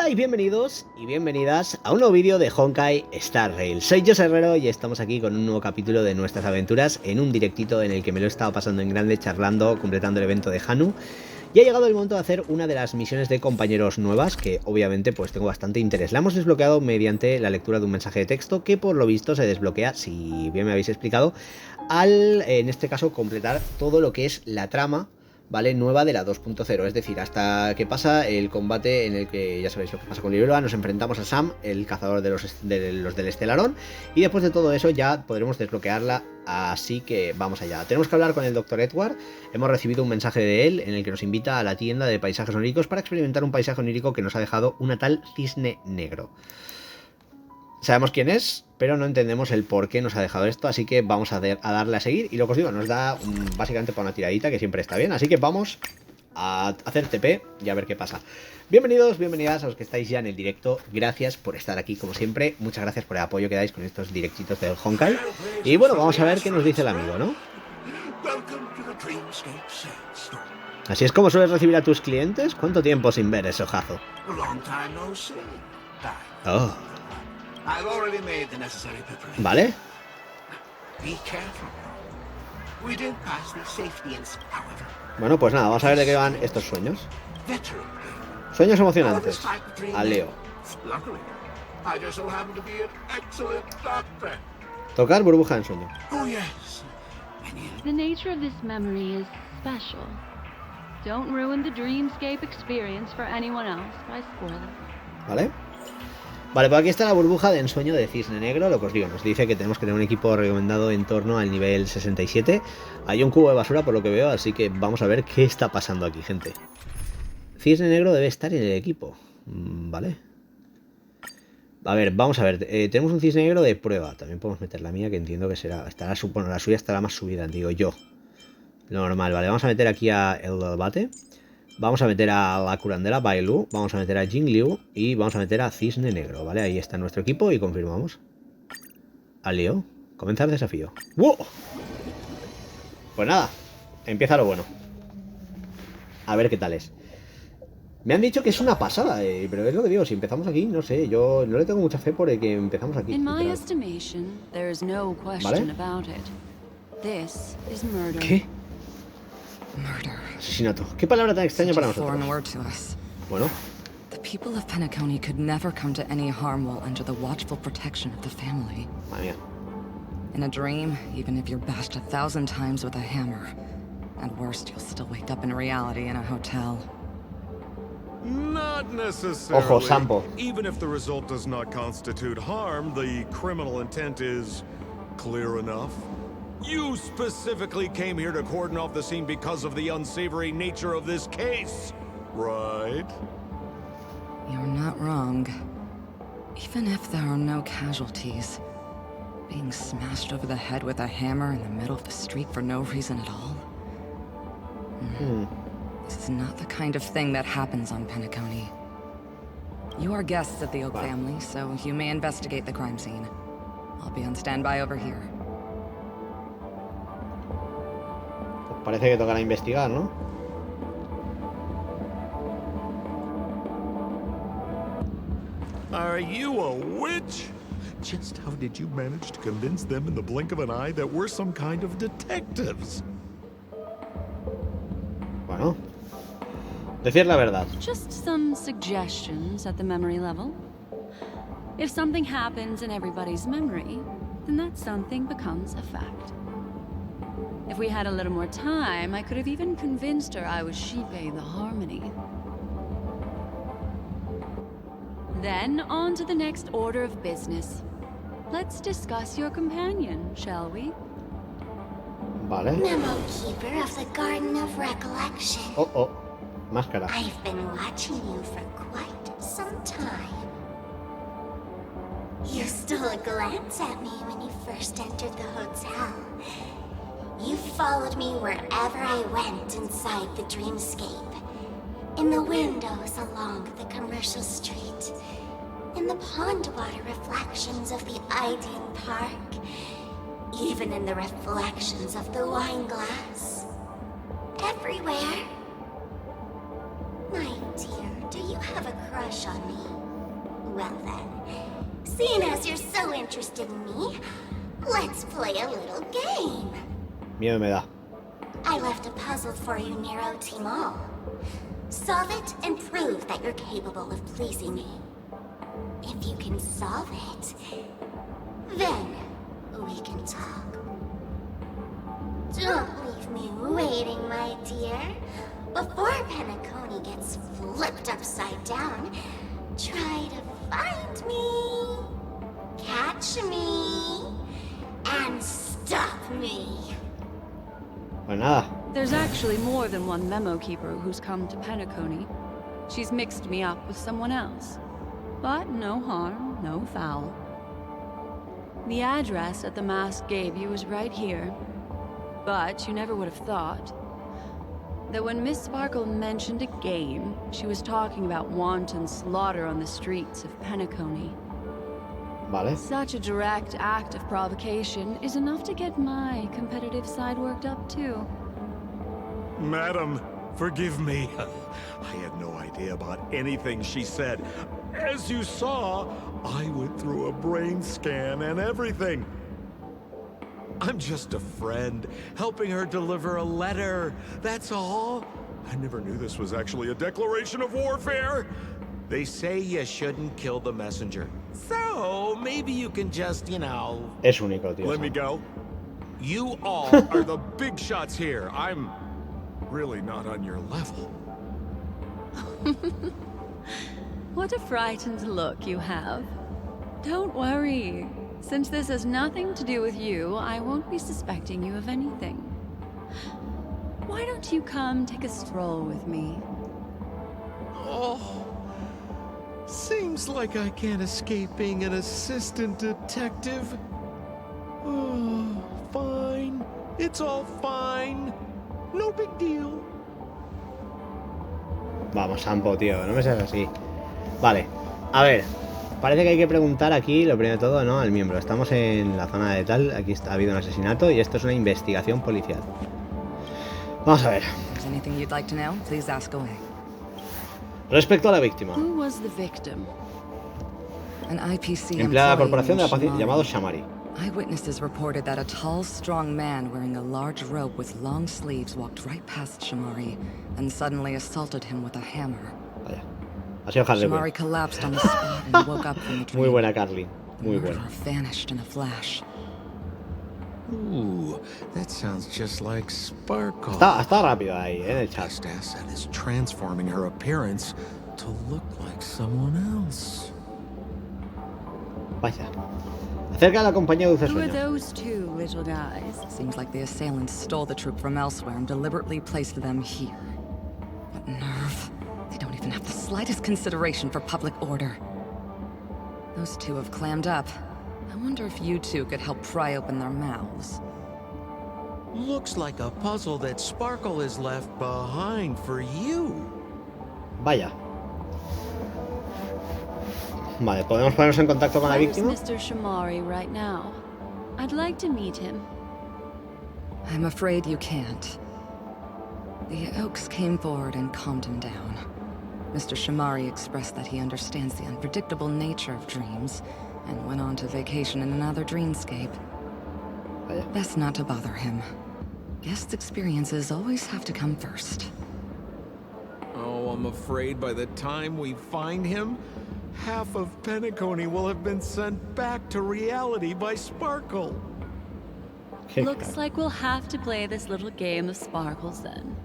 Hola y bienvenidos y bienvenidas a un nuevo vídeo de Honkai Star Rail. Soy yo, Herrero, y estamos aquí con un nuevo capítulo de nuestras aventuras en un directito en el que me lo he estado pasando en grande, charlando, completando el evento de Hanu. Y ha llegado el momento de hacer una de las misiones de compañeros nuevas, que obviamente pues tengo bastante interés. La hemos desbloqueado mediante la lectura de un mensaje de texto que por lo visto se desbloquea, si bien me habéis explicado, al, en este caso, completar todo lo que es la trama, ¿vale? Nueva de la 2.0, es decir, hasta que pasa el combate en el que, ya sabéis lo que pasa con Libélula, nos enfrentamos a Sam, el cazador de los del Estelarón, y después de todo eso ya podremos desbloquearla, así que vamos allá. Tenemos que hablar con el Dr. Edward, hemos recibido un mensaje de él en el que nos invita a la tienda de paisajes oníricos para experimentar un paisaje onírico que nos ha dejado una tal Cisne Negro. Sabemos quién es, pero no entendemos el por qué nos ha dejado esto, así que vamos a darle a seguir. Y lo que os digo, nos da básicamente para una tiradita, que siempre está bien. Así que vamos a hacer TP y a ver qué pasa. Bienvenidos, bienvenidas a los que estáis ya en el directo. Gracias por estar aquí, como siempre. Muchas gracias por el apoyo que dais con estos directitos del Honkai. Y bueno, vamos a ver qué nos dice el amigo, ¿no? ¿Así es como sueles recibir a tus clientes? ¿Cuánto tiempo sin ver ese ojazo? Oh. Vale. Bueno, pues nada, vamos a ver de qué van estos sueños. Sueños emocionantes. A Leo. Tocar burbuja en sueño. The nature of this memory is special. Don't ruin the dreamscape experience for anyone else by spoiling. Vale. Vale, pues aquí está la burbuja de ensueño de Cisne Negro. Lo que os digo, nos dice que tenemos que tener un equipo recomendado en torno al nivel 67. Hay un cubo de basura por lo que veo, así que vamos a ver qué está pasando aquí, gente. Cisne Negro debe estar en el equipo. Vale. A ver, vamos a ver. Tenemos un Cisne Negro de prueba. También podemos meter la mía, que entiendo que será... bueno, la suya estará más subida, digo yo. Lo normal, vale. Vamos a meter aquí a el Bate. Vamos a meter a la curandera Bailu, vamos a meter a Jingliu y vamos a meter a Cisne Negro, ¿vale? Ahí está nuestro equipo y confirmamos. Al lío. Comenzar desafío. ¡Wow! Pues nada, empieza lo bueno. A ver qué tal es. Me han dicho que es una pasada, pero es lo que digo, si empezamos aquí, no sé, yo no le tengo mucha fe por el que empezamos aquí. ¿Vale? ¿Qué? Asesinato. ¿Qué palabra tan extraña para nosotros? Bueno. The people of Penacony could never come to any harm while under the watchful protection of the family. Madre mía. In a dream, even if you're bashed 1,000 times with a hammer, at worst you'll still wake up in reality in a hotel. Not necessarily. Ojo, Sampo. Even if the result does not constitute harm, the criminal intent is clear enough. You specifically came here to cordon off the scene because of the unsavory nature of this case, right? You're not wrong. Even if there are no casualties, being smashed over the head with a hammer in the middle of the street for no reason at all? This is not the kind of thing that happens on Penacony. You are guests of the Oak family, so you may investigate the crime scene. I'll be on standby over here. Parece que tocará investigar, ¿no? Are you a witch? Just how did you manage to convince them in the blink of an eye that we're some kind of detectives? Bueno. Decir la verdad. Just some suggestions at the memory level. If something happens in everybody's memory, then that something becomes a fact. If we had a little more time, I could have even convinced her I was Shipe the Harmony. Then, on to the next order of business. Let's discuss your companion, shall we? Vale. Memo Keeper of the Garden of Recollection. Oh, oh. Máscara. I've been watching you for quite some time. You stole a glance at me when you first entered the hotel. You followed me wherever I went inside the dreamscape. In the windows along the commercial street. In the pond water reflections of the Idean Park. Even in the reflections of the wine glass. Everywhere. My dear, do you have a crush on me? Well then, seeing as you're so interested in me, let's play a little game. Miedo me da. I left a puzzle for you, Nero Timal. Solve it and prove that you're capable of pleasing me. If you can solve it, then we can talk. Don't leave me waiting, my dear. Before Penacony gets flipped upside down, try to find me, catch me, and stop me. Pues nada. There's actually more than one memo keeper who's come to Penacony. She's mixed me up with someone else. But no harm, no foul. The address that the mask gave you is right here. But you never would have thought that when Miss Sparkle mentioned a game, she was talking about wanton slaughter on the streets of Penacony. Vale. Such a direct act of provocation is enough to get my competitive side worked up too. Madam, forgive me. I had no idea about anything she said. As you saw, I went through a brain scan and everything. I'm just a friend, helping her deliver a letter, that's all. I never knew this was actually a declaration of warfare. They say you shouldn't kill the messenger. So, maybe you can just, Es único, tío. let me go. You all are the big shots here. I'm really not on your level. What a frightened look you have. Don't worry. Since this has nothing to do with you, I won't be suspecting you of anything. Why don't you come take a stroll with me? Oh, seems like I can't escape being an assistant detective. Oh, fine. It's all fine. No big deal. Vamos, Sampo, tío, no me seas así. Vale, a ver. Parece que hay que preguntar aquí, lo primero de todo, ¿no? Al miembro. Estamos en la zona de tal, aquí ha habido un asesinato y esto es una investigación policial. Vamos a ver. Respecto a la víctima. Empleada de la corporación de la paz llamado Shamari. Eyewitnesses reported that a tall, strong man wearing a large robe with long sleeves walked right past Shamari and suddenly assaulted him with a hammer. Vaya. Ha sido Harley Shamari collapsed on the spot and woke up from the dream. Muy buena, Carly. Muy buena. Vanished in a flash. Ooh, that sounds just like Sparkle. Está rápido ahí, en el chat. Past asset is transforming her appearance to look like someone else. Vaya. Acerca de la compañía Dulce Who are Sueños. those two little guys? Seems like the assailants stole the troop from elsewhere and deliberately placed them here. What nerve. They don't even have the slightest consideration for public order. Those two have clammed up. I wonder if you two could help pry open their mouths. Looks like a puzzle that Sparkle has left behind for you. Vaya. Vale, ¿podemos ponernos en contacto con la Where's víctima? Mr. Shamari right now? I'd like to meet him. I'm afraid you can't. The Oaks came forward and calmed him down. Mr. Shamari expressed that he understands the unpredictable nature of dreams, and went on to vacation in another dreamscape. Vaya. Best not to bother him. Guest experiences always have to come first. Oh, I'm afraid by the time we find him, half of Penacony will have been sent back to reality by Sparkle. Qué Looks caro. like we'll have to play this little game of sparkles then.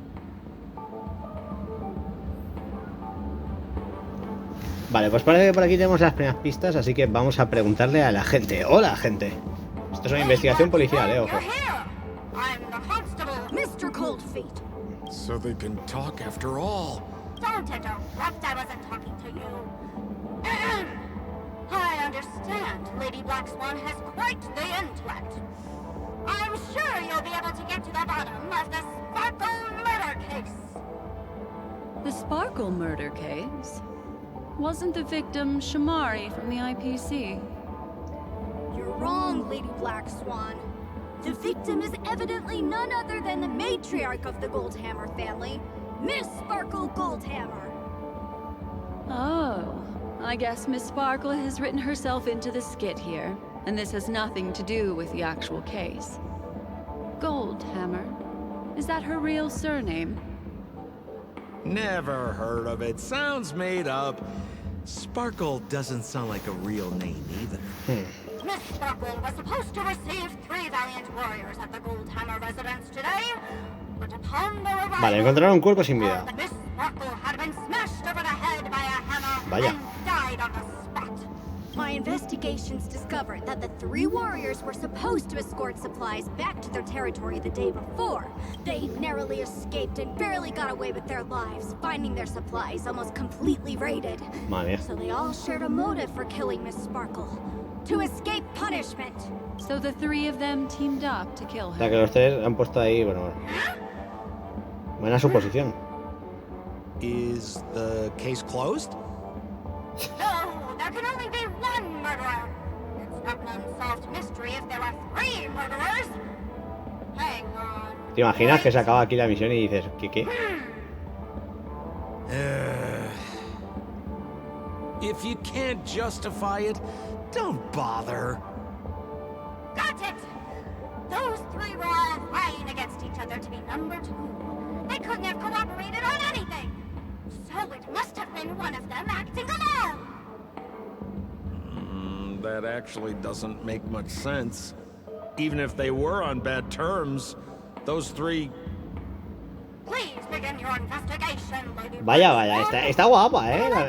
Vale, pues parece que por aquí tenemos las primeras pistas, así que vamos a preguntarle a la gente. Hola, gente. Esto es una investigación policial, ojo. I'm the constable, Mr. Cold Feet. So they can talk after all. Don't interrupt, I wasn't talking to you. I understand Lady Black Swan has quite the intellect. I'm sure you'll be able to get to the bottom of the Sparkle murder case. The Sparkle murder case? Wasn't the victim Shamari from the IPC? You're wrong, Lady Black Swan. The victim is evidently none other than the matriarch of the Goldhammer family, Miss Sparkle Goldhammer. I guess Miss Sparkle has written herself into the skit here, and this has nothing to do with the actual case. Goldhammer. Is that her real surname? Never heard of it. Sounds made up. Sparkle doesn't sound like a real name either. Miss Sparkle was supposed to receive 3 valiant warriors at the Goldhammer residence today, but upon their arrival, Vale, encontraron un cuerpo sin vida. Miss Sparkle had been smashed over the head by a hammer Vaya. and died on the spot. My investigations discovered that the 3 warriors were supposed to escort supplies back to their territory the day before. They narrowly escaped and barely got away with their lives, finding their supplies almost completely raided. Madre mía. So they all shared a motive for killing Miss Sparkle. To escape punishment. So the 3 of them teamed up to kill O sea her. que los 3 han puesto ahí, bueno. Buena suposición. Is the case closed? No, there can only be one murderer. It's not an unsolved mystery if there are 3 murderers. Hang on. ¿Te imaginas que se acaba aquí la misión y dices, ¿qué? If you can't justify it, don't bother. Got it! Those 3 were all vying against each other to be number 2. They couldn't have cooperated on anything. So it must have been one of them acting alone. That actually doesn't make much sense. Even if they were on bad terms, those 3... Please begin your investigation, Lady Vaya, Black Swan. está guapa,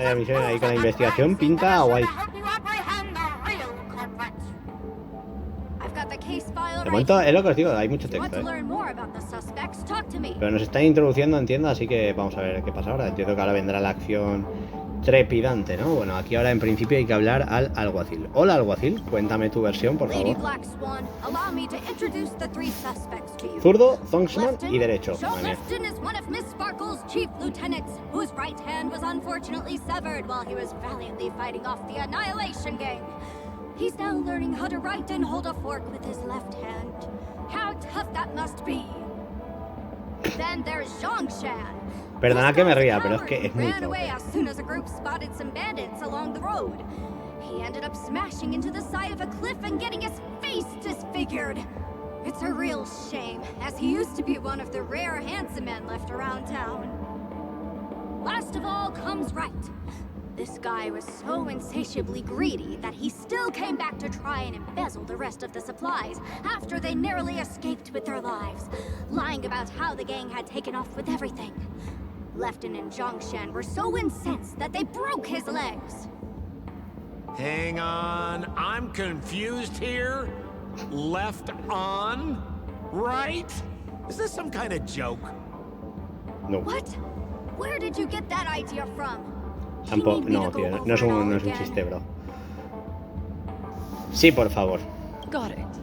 la misión ahí con la investigación pinta guay. I've got the case file De right momento here. es lo que os digo, hay mucho If you want texto, to learn more about the suspects, talk to me. Pero nos están introduciendo, entiendo, así que vamos a ver qué pasa ahora. Entiendo que ahora vendrá la acción trepidante, ¿no? Bueno, aquí ahora en principio hay que hablar al alguacil. Hola, alguacil, cuéntame tu versión, por Lady favor. Black Swan, allow me to introduce the 3 suspects to you. Zurdo, zongsman Lefton, y derecho. Joe Madre mía. Lefton is one of Miss Sparkle's chief lieutenants, whose right hand was unfortunately severed while he was valiantly fighting off the Annihilation Gang. He's now learning how to write and hold a fork with his left hand. How tough that must be. Then there's Zhongshan. Perdona que me ría, This pero es coward que es muy ran away fuerte. as soon as a group spotted some bandits along the road. He ended up smashing into the side of a cliff and getting his face disfigured. It's a real shame, as he used to be one of the rare handsome men left around town. Last of all comes Right. This guy was so insatiably greedy that he still came back to try and embezzle the rest of the supplies after they narrowly escaped with their lives, lying about how the gang had taken off with everything. Lefton and Zhongshan were so incensed that they broke his legs. Hang on, I'm confused here. Left on? Right? Is this some kind of joke? No, What? Where did you get that idea from? You tampoco, need me no, to go tío, over no es it all un again? chiste, bro. Sí, por favor. Got it.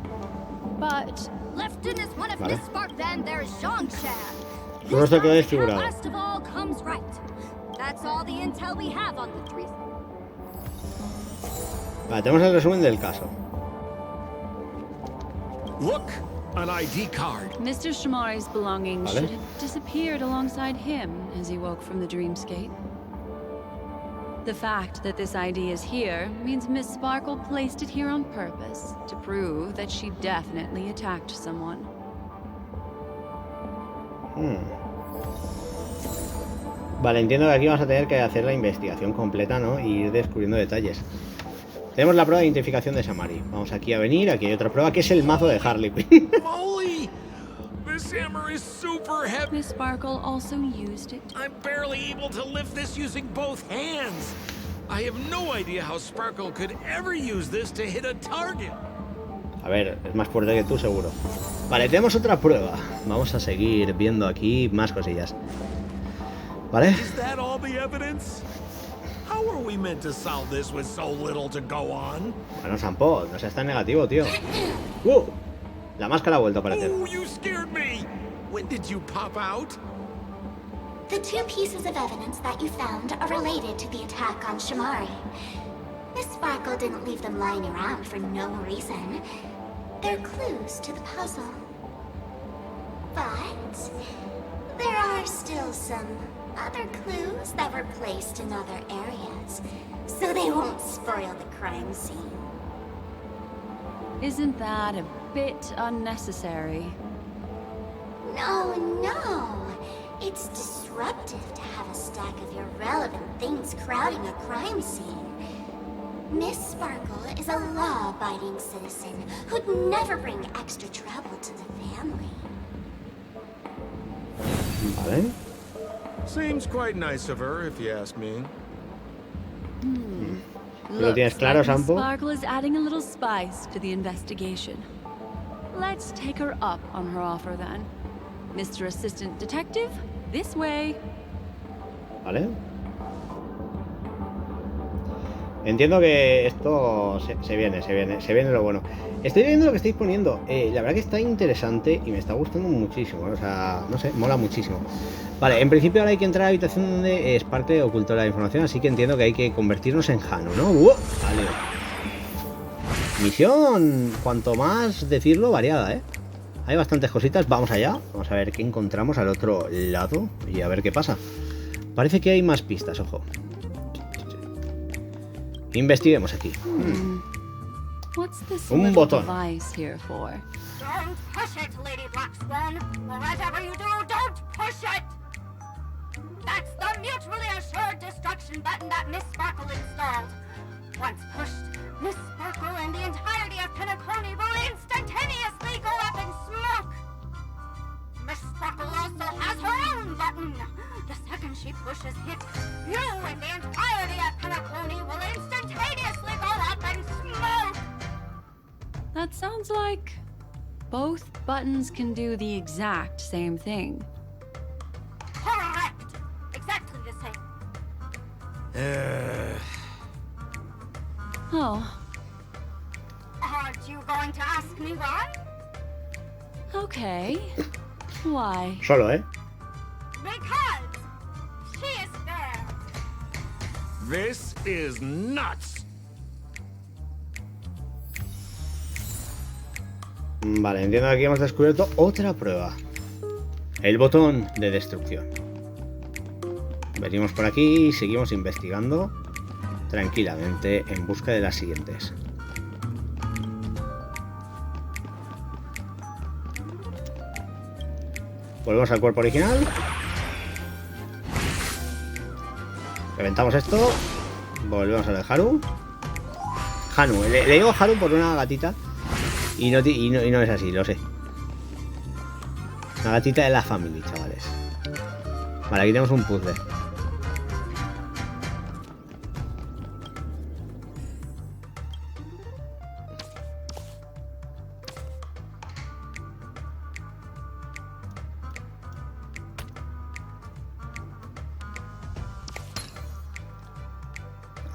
But Lefton is one of Vale. Miss Spark. Then there's Zhongshan. Su rostro quedó This desfigurado. last of all comes Right. That's all the intel we have on the 3. Vale, tenemos el resumen del caso. Look, an ID card. Mr. Shamari's belongings Vale. should have disappeared alongside him as he woke from the dreamscape. The fact that this ID is here means Miss Sparkle placed it here on purpose to prove that she definitely attacked someone. Vale, entiendo que aquí vamos a tener que hacer la investigación completa, ¿no? Y ir descubriendo detalles. Tenemos la prueba de identificación de Samari. Vamos aquí a venir, aquí hay otra prueba que es el mazo de Harley Quinn. Moly! This hammer is super heavy. Miss Sparkle also used it. I'm barely able to lift this using both hands. I have no idea how Sparkle could ever use this to hit a target. A ver, es más fuerte que tú, seguro. Vale, tenemos otra prueba. Vamos a seguir viendo aquí más cosillas. ¿Vale? Is that all the evidence? How are we meant to solve this with so little to go on? Bueno, Sampo, no seas tan negativo, tío. La máscara ha vuelto a aparecer. Oh, you scared me! When did you pop out? The 2 pieces of evidence that you found are related to the attack on Shamari. Miss Sparkle didn't leave them lying around for no reason. They're clues to the puzzle. But there are still some Other clues that were placed in other areas, so they won't spoil the crime scene. Isn't that a bit unnecessary? No, no. It's disruptive to have a stack of irrelevant things crowding a crime scene. Miss Sparkle is a law-abiding citizen who'd never bring extra trouble to the family. Vale. Seems quite nice of her, if you ask me. ¿Lo tienes claro, Miss Sampo? Sparkle is adding a little spice to the investigation. Let's take her up on her offer then. Mr. Assistant Detective, this way. Vale. Entiendo que esto se viene lo bueno. Estoy viendo lo que estáis poniendo. La verdad que está interesante y me está gustando muchísimo. O sea, no sé, mola muchísimo. Vale, en principio ahora hay que entrar a la habitación donde Sparkle ocultó la información, así que entiendo que hay que convertirnos en Hanu, ¿no? Vale. Misión, cuanto más decirlo, variada, ¿eh? Hay bastantes cositas. Vamos allá. Vamos a ver qué encontramos al otro lado y a ver qué pasa. Parece que hay más pistas, ojo. Investiguemos aquí. What's this Un little botón. device here for? Don't push it, Lady Black Swan. Whatever you do, don't push it. That's the mutually assured destruction button that Miss Sparkle installed. Once pushed, Miss Sparkle and the entirety of Penacony will instantaneously go up in smoke. Miss Sparkle also has her own button. The second she pushes it, you and the entirety of Penacony will instantaneously go up in smoke. That sounds like both buttons can do the exact same thing. Correct. Exactly the same. Oh, Aren't you going to ask me why? okay. Why? Solo, ¿eh? Because she is fair. This is nuts. Vale, entiendo que aquí hemos descubierto otra prueba. El botón de destrucción. Venimos por aquí y seguimos investigando tranquilamente en busca de las siguientes. Volvemos al cuerpo original. Reventamos esto. Volvemos a lo de Haru. Hanu, le digo Haru por una gatita. Y no es así, lo sé. Una gatita de la family, chavales. Vale, aquí tenemos un puzzle.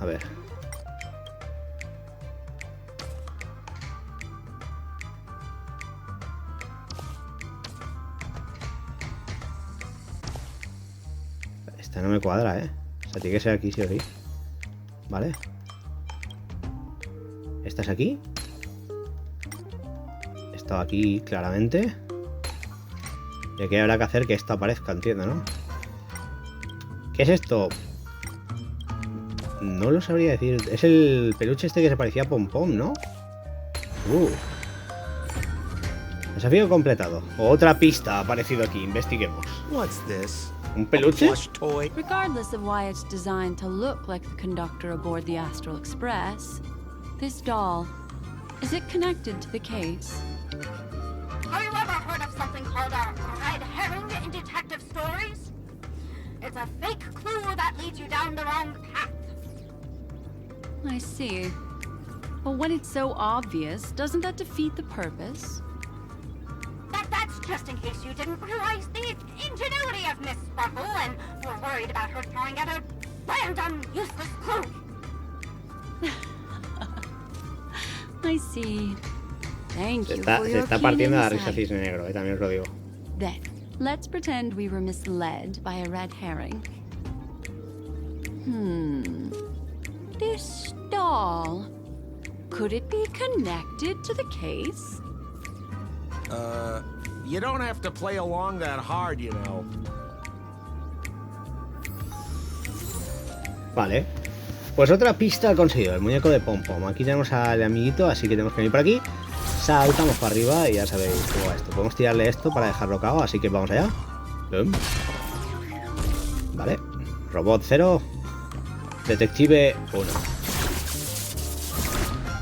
A ver. Esta no me cuadra, ¿eh? O sea, tiene que ser aquí, sí o sí. Vale. ¿Esta es aquí? Esta aquí, claramente. Y aquí habrá que hacer que esta aparezca, entiendo, ¿no? ¿Qué es esto? No lo sabría decir. Es el peluche este que se parecía a Pom Pom, ¿no? Desafío completado. Otra pista ha aparecido aquí. Investiguemos. What's this? ¿Un peluche? Plush toy? Regardless of why it's designed to look like the conductor aboard the Astral Express, this doll, is it connected to the case? Have you ever heard of something called a red herring in detective stories? It's a fake clue that leads you down the wrong path. I see. But when it's so obvious, doesn't that defeat the purpose? That's just in case you didn't realize the ingenuity of Miss Sparkle and were worried about her throwing out a random, useless clue. I see. Thank Se you está, for se your está keen partiendo la risa insight. Cisne Negro, también os lo digo. Then, let's pretend we were misled by a red herring. This doll, could it be connected to the case? You don't have to play along that hard, you know. Vale. Pues otra pista conseguido, el muñeco de Pom Pom. Aquí tenemos al amiguito, así que tenemos que venir por aquí. Saltamos para arriba y ya sabéis cómo va esto. Podemos tirarle esto para dejarlo cao, así que vamos allá. Vale. Robot 0. Detective 1.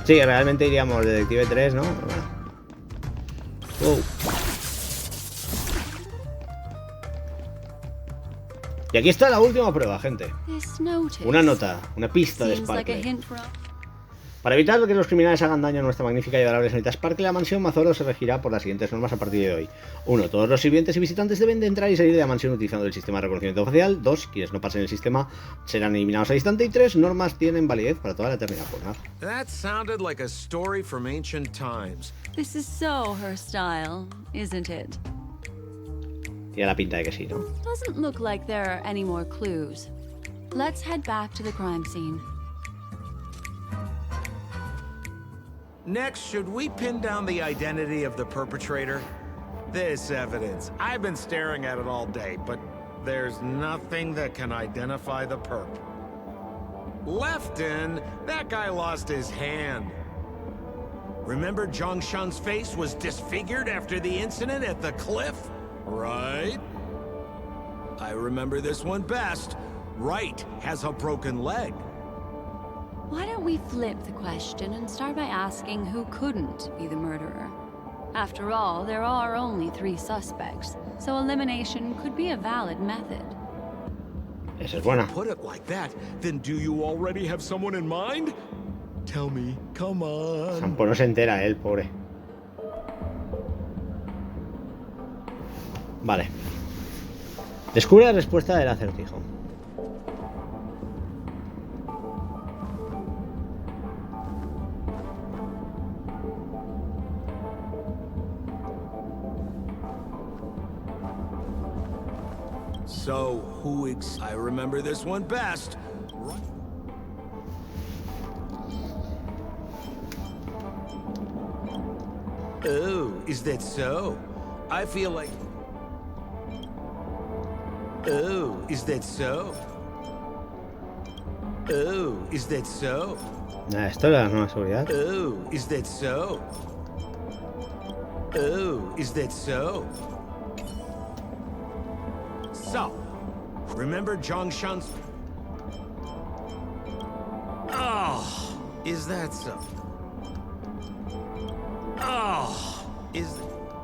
Sí, realmente iríamos detective 3, ¿no? Wow. Y aquí está la última prueba, gente. Una nota, una pista de Sparkle. Para evitar que los criminales hagan daño a nuestra magnífica y adorable Srta Sparkle, la mansión Mazoro se regirá por las siguientes normas a partir de hoy. 1. Todos los sirvientes y visitantes deben de entrar y salir de la mansión utilizando el sistema de reconocimiento facial. 2. Quienes no pasen el sistema serán eliminados al instante. Y 3. Normas tienen validez para toda la eternidad. Pues nada. That sounded like a story from ancient times. This is so her style, isn't it? Tiene la pinta de que sí, ¿no? Doesn't look like there are any more clues. Let's head back to the crime scene. Next, should we pin down the identity of the perpetrator? This evidence. I've been staring at it all day, but there's nothing that can identify the perp. Lefton, that guy lost his hand. Remember Zhongshan's face was disfigured after the incident at the cliff? Right? I remember this one best. Right has a broken leg. Why don't we flip the question and start by asking who couldn't be the murderer? After all, there are only 3 suspects, so elimination could be a valid method. Esa es buena. Put it like that, then do you already have someone in mind? Tell me, come on. Sampo no se entera, el pobre. Vale. Descubre la respuesta del acertijo. So, I remember this one best. Oh, is that so? I feel like... Oh, is that so? Oh, is that so? Esto es la nueva seguridad. Oh, is that so? Oh, is that so? So, remember Zhongshan's... Oh, is that so? Oh, is...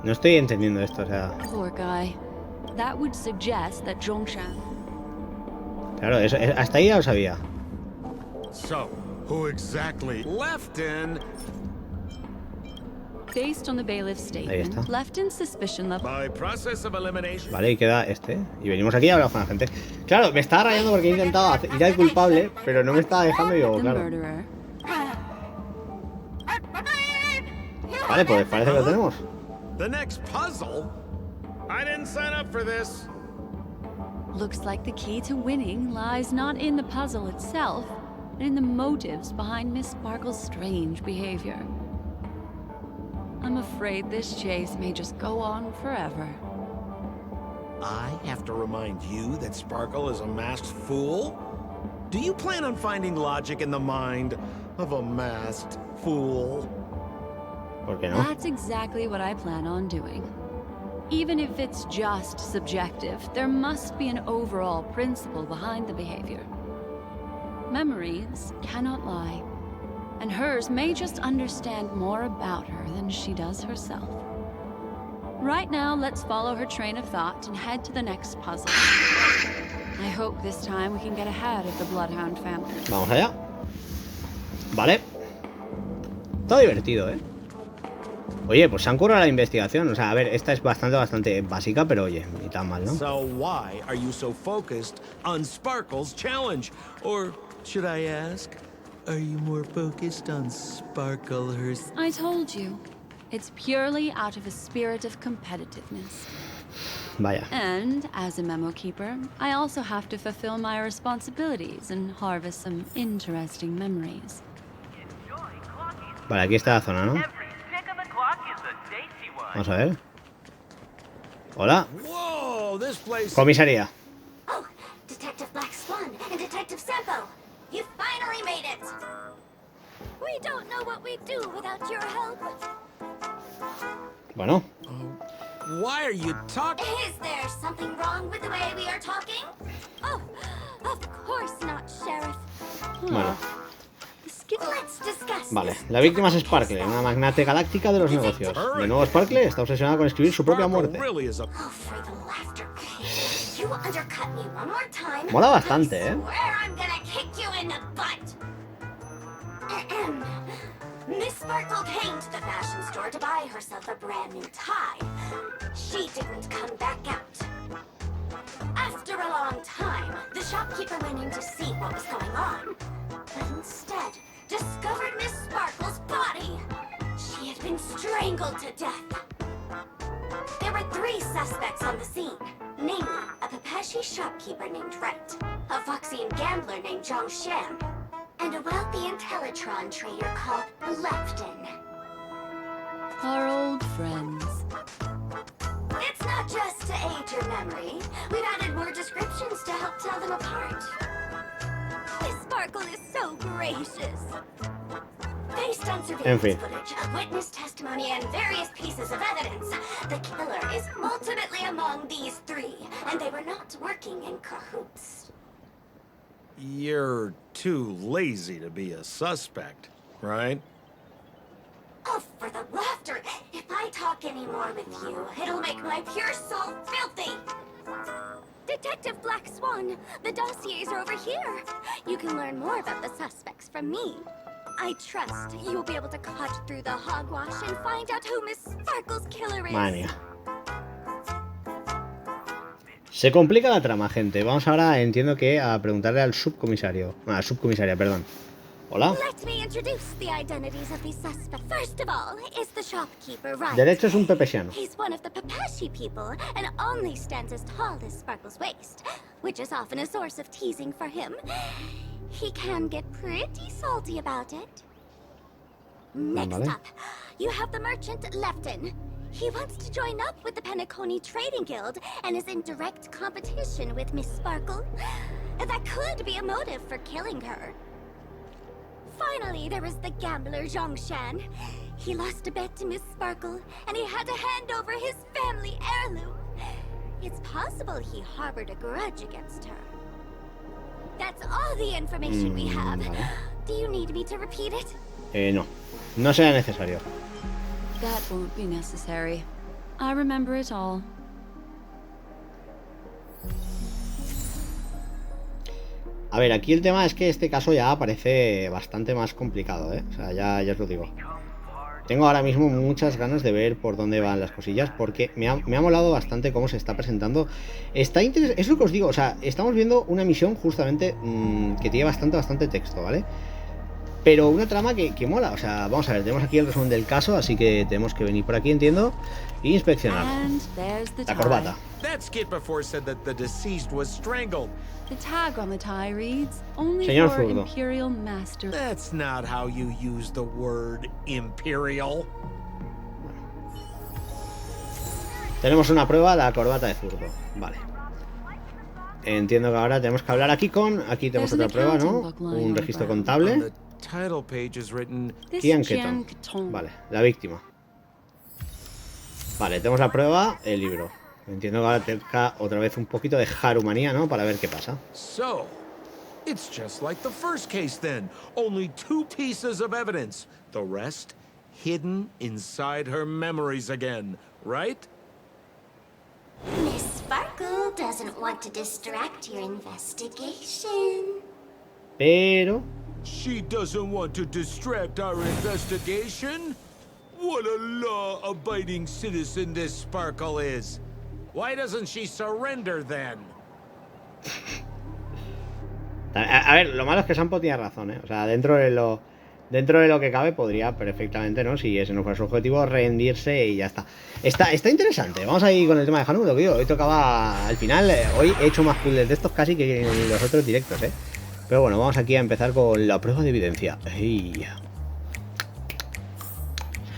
No estoy entendiendo esto, o sea... Poor guy. That would suggest that Zhongshan... Claro, eso, hasta ahí ya lo sabía. So, who exactly... Lefton... Based on the bailiff's statement, Lefton's suspicion level... By process of elimination... Vale, y queda este. Y venimos aquí a hablar con la gente. Claro, me estaba rayando porque he intentado ir al culpable, pero no me estaba dejando y digo, claro. Vale, pues parece que lo tenemos. The next puzzle? I didn't sign up for this. Looks like the key to winning lies not in the puzzle itself, but in the motives behind Miss Sparkle's strange behavior. I'm afraid this chase may just go on forever. I have to remind you that Sparkle is a masked fool? Do you plan on finding logic in the mind of a masked fool? ¿Por qué no? That's exactly what I plan on doing. Even if it's just subjective, there must be an overall principle behind the behavior. Memories cannot lie, and hers may just understand more about her than she does herself. Right now, let's follow her train of thought and head to the next puzzle. I hope this time we can get ahead of the Bloodhound family. Vamos allá. Vale. Todo divertido, ¿eh? Oye, pues se han currado la investigación. O sea, a ver, esta es bastante básica, pero oye, ni tan mal, ¿no? So why are you so focused on Sparkle's challenge? Or should I ask, are you more focused on Sparkle herself? I told you. It's purely out of a spirit of competitiveness. Vaya. And as a memo keeper, I also have to fulfill my responsibilities and harvest some interesting memories. Vale, aquí está la zona, ¿no? Vamos a ver. Hola. Whoa, this place... Comisaría. Oh, Detective Black Swan and Detective Sampo. I don't know what we'd do without your help. Bueno. Why are you talking? Is there something wrong with the way we are talking? Oh, of course not, Sheriff. Bueno. Let's discuss Vale, this. la víctima es Sparkle, una magnate galáctica de los negocios. De nuevo, Sparkle está obsesionada con escribir su propia muerte. Really is a... Oh, for the laughter. You undercut me one more time. Mola bastante, I swear I'm gonna kick you in the butt. Miss Sparkle came to the fashion store to buy herself a brand new tie. She didn't come back out. After a long time, the shopkeeper went in to see what was going on, but instead discovered Miss Sparkle's body. She had been strangled to death. There were 3 suspects on the scene, namely a Pepeshi shopkeeper named Wright, a Foxian gambler named Zhang Shan, and a wealthy Intellitron trader called Lefton. Our old friends. It's not just to aid your memory. We've added more descriptions to help tell them apart. Miss Sparkle is so gracious. Based on En surveillance fin. footage, witness testimony, and various pieces of evidence, the killer is ultimately among these 3, and they were not working in cahoots. You're too lazy to be a suspect, right? Oh, for the laughter! If I talk any more with you, it'll make my pure soul filthy! Detective Black Swan, the dossiers are over here. You can learn more about the suspects from me. I trust you'll be able to cut through the hogwash and find out who Miss Sparkle's killer is. Madre mía. Se complica la trama, gente. Vamos ahora, entiendo que a preguntarle al subcomisario. Ah, subcomisaria, perdón. Hola. Let me introduce the identities of these suspects. First of all is the shopkeeper, Wright. Derecho es un pepesiano. He's one of the Pepeshi people and only stands as tall as Sparkle's waist, which is often a source of teasing for him. He can get pretty salty about it. Next Vale. up, you have the merchant Lefton. He wants to join up with the Penacony Trading Guild and is in direct competition with Miss Sparkle. That could be a motive for killing her. Finally, there is the gambler Zhang Shan. He lost a bet to Miss Sparkle, and he had to hand over his family heirloom. It's possible he harbored a grudge against her. That's all the information we have. Vale. Do you need me to repeat it? No. No será necesario. That won't be necessary. I remember it all. A ver, aquí el tema es que este caso ya parece bastante más complicado, ¿eh? O sea, ya os lo digo. Tengo ahora mismo muchas ganas de ver por dónde van las cosillas, porque me ha molado bastante cómo se está presentando. Está interesante, es lo que os digo, o sea, estamos viendo una misión justamente que tiene bastante texto, ¿vale? Pero una trama que mola, o sea, vamos a ver, tenemos aquí el resumen del caso, así que tenemos que venir por aquí, entiendo, e inspeccionar. And there's the La tie. corbata. That skit before said that the deceased was strangled. The tag on the tie reads, only Señor for zurdo. Imperial Master. That's not how you use the word imperial. Tenemos una prueba, la corbata de zurdo. Vale. Entiendo que ahora tenemos que hablar aquí con... Aquí tenemos otra prueba, ¿no? Un registro On contable. the title page is written... This Qian Qian Keton. Keton. Vale, la víctima. Vale, tenemos la prueba, el libro. Entiendo que ahora toca otra vez un poquito de harumanía, ¿no? Para ver qué pasa. So, it's just like the first case then. Only 2 pieces of evidence. The rest hidden inside her memories again, right? Miss Sparkle doesn't want to distract your investigation. Pero... She doesn't want to distract our investigation? What a law-abiding citizen this Sparkle is. Why doesn't she surrender then? A ver, lo malo es que Sampo tiene razón, ¿eh? O sea, dentro de lo que cabe podría perfectamente, ¿no? Si ese no fuera su objetivo, rendirse y ya está. Está interesante. Vamos a ir con el tema de Hanu, lo que digo. Hoy tocaba al final, hoy he hecho más puzzles de estos casi que en los otros directos, ¿eh? Pero bueno, vamos aquí a empezar con la prueba de evidencia. ¡Ey!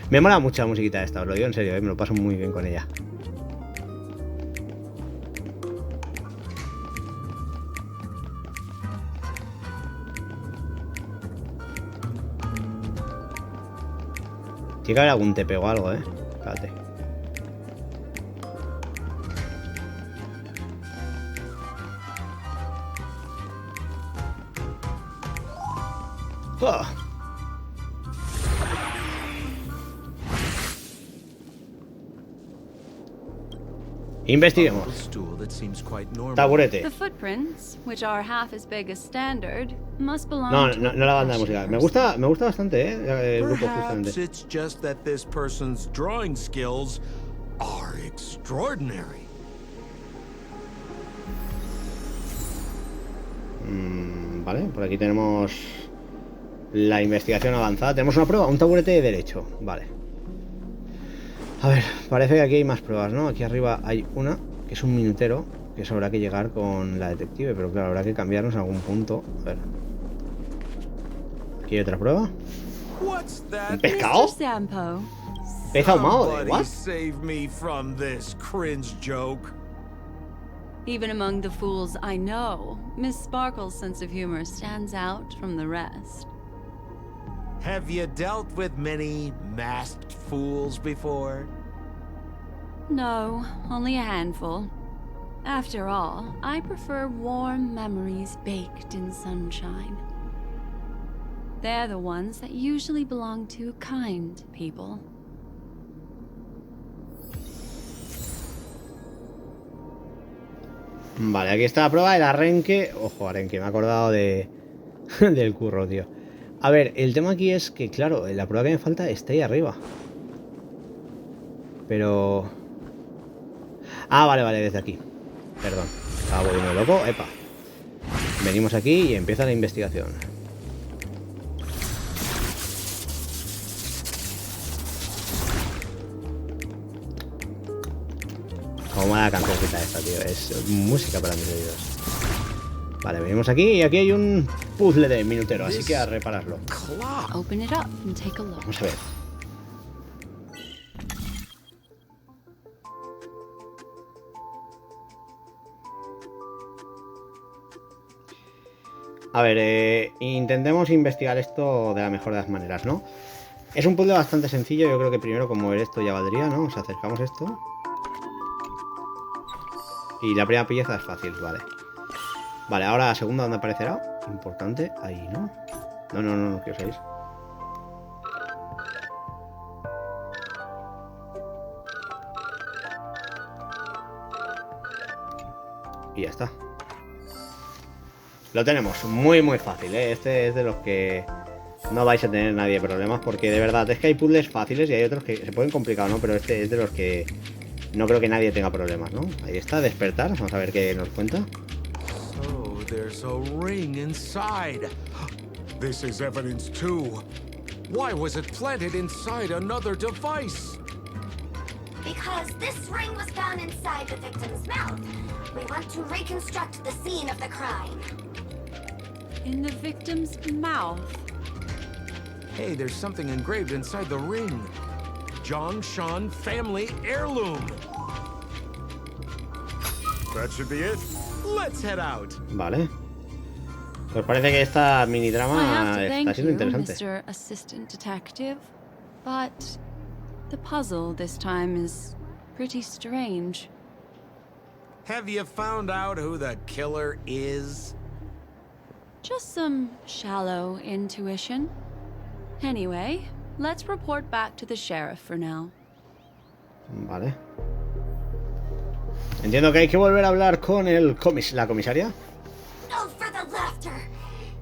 Me mola mucho la musiquita esta, os lo digo en serio, ¿eh? Me lo paso muy bien con ella. Tiene que haber algún TP o algo, Espérate. ¡Oh! Investiguemos. Taburete. The footprints, which are half as big as standard, must belong No, to no, no la banda musical. Me gusta bastante, el grupo Perhaps justamente. it's just that this person's drawing skills are extraordinary. Vale, por aquí tenemos la investigación avanzada. Tenemos una prueba, un taburete de derecho. Vale. A ver, parece que aquí hay más pruebas, ¿no? Aquí arriba hay una, que es un minutero, que eso habrá que llegar con la detective, pero claro, habrá que cambiarnos a algún punto. A ver. Aquí hay otra prueba. ¿Un pescado? Mr. Sampo. ¿Pez ahumado? ¿What? Save me from this cringe joke. Even among the fools I know, Miss Sparkle's sense of humor stands out from the rest. Have you dealt with many masked fools before? No, only a handful. After all, I prefer warm memories baked in sunshine. They're the ones that usually belong to kind people. Vale, aquí está la prueba del arenque. Ojo, arenque, me he acordado del curro, tío. A ver, el tema aquí es que, claro, la prueba que me falta está ahí arriba. Pero... Ah, vale, desde aquí. Perdón, estaba volviendo loco. Epa. Venimos aquí y empieza la investigación. Como la cancioncita esta, tío. Es música para mis oídos. Vale, venimos aquí y aquí hay un puzzle de minutero, así que a repararlo. Open it up and take a look. Vamos a ver. A ver, intentemos investigar esto de la mejor de las maneras, ¿no? Es un puzzle bastante sencillo, yo creo que primero como mover esto ya valdría, ¿no? Nos acercamos esto. Y la primera pieza es fácil, vale. Vale, ahora la segunda, ¿dónde aparecerá? Importante, ahí, ¿no? No, que os sabéis. Y ya está. Lo tenemos, muy fácil, ¿eh? Este es de los que no vais a tener nadie problemas, porque de verdad es que hay puzzles fáciles y hay otros que se pueden complicar, ¿no? Pero este es de los que no creo que nadie tenga problemas, ¿no? Ahí está, despertar, vamos a ver qué nos cuenta. So there's a ring inside. This is evidence too. Why was it planted inside another device? Because this ring was found inside the victim's mouth. We want to reconstruct the scene of the crime. In the victim's mouth. Hey, there's something engraved inside the ring. Zhongshan family heirloom. That should be it. Let's head out. Vale. Pues parece que esta mini I have drama to está thank siendo you, interesante. Mr. Assistant Detective, but the puzzle this time is pretty strange. Have you found out who the killer is? Just some shallow intuition. Anyway, let's report back to the sheriff for now. Vale. Entiendo que hay que volver a hablar con la comisaria. Oh, for the laughter!